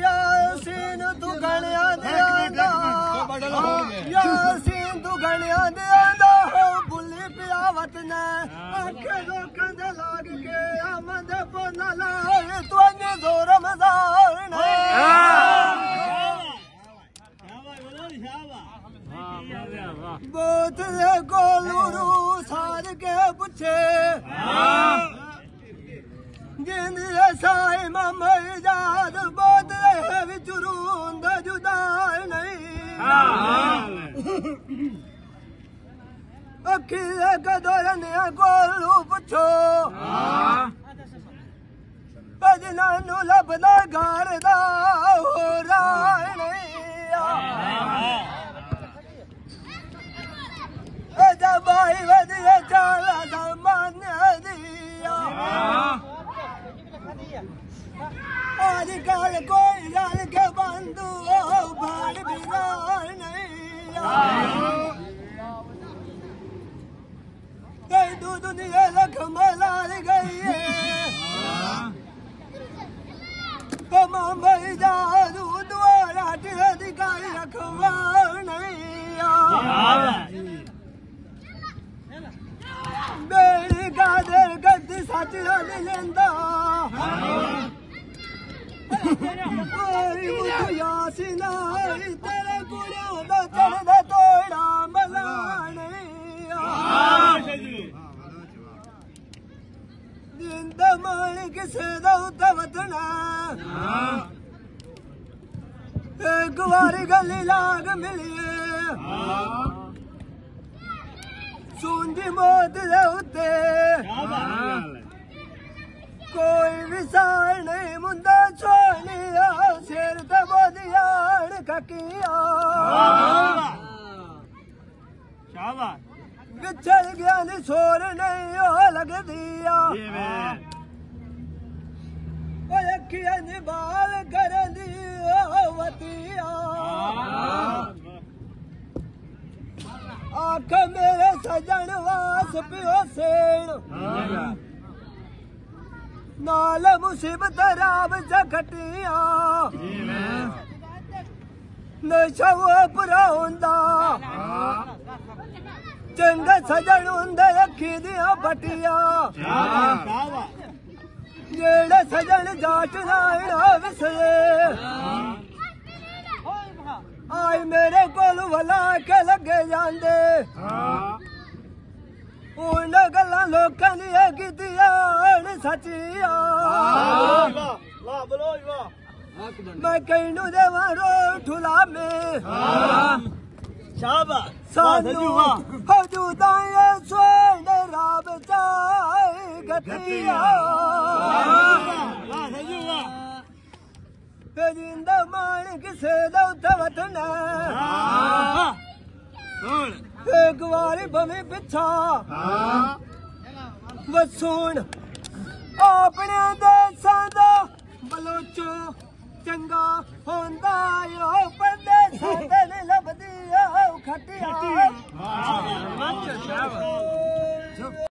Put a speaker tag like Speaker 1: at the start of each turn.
Speaker 1: यासीन तू गणिया देंदा यासीन तू गणिया देंदा बुली पियावत ने आंखें रोकन दे लाग के आमद पोना लाए तू ने दो रमजान बोतले गोलू सार के पूछे जिंद साई मामा इजाद बोतले विचरून दा जुदा नहीं अखिले कदोरने गोलू पूछो भजना नु लभदा घर दा हो राय नहीं भाई वधिया चाला सामान दिया आजकल कोई लाल के बंधु भाड़ बिगाड़ नहीं कई दुनिया लखम लाल गई है भाई जादू द्वारा अधिकारी रखवा नहीं मेरी गादर गद्दी सच लेंदा यासीना तेरे गुणों दा चढ़दा तोड़ा मलाने जिंदा मान किसे दा उत्ते वतना एक बारी गली लाग मिलिए सुंदी मौत दे उत्ते कोई विसार नहीं मुंदा छोड़िया सिर ते बोदियान ककिया विछड़ गया नी सोर नहीं हो लग दिया अखिया नी बाल कर दिया वतिया आख मेरे सजन वास पियो सेन नाल मुसीबत राब जखटिया नशा वो पूरा होंदा चंगा सजन होंदा अखी दिया बटिया जेड़े सजन जाट नायना विसरे आई मेरे कोल वला के लगे जांदे उन गल्लां लोकां दियां कीतियां सचिया मैं कहनू देवा रो ठुला में सानू हजूदाए सोने राब चाय गतिया जिंदा मान किसे दा उत्ते वतना एक बारी भवे पिछा वसून अपने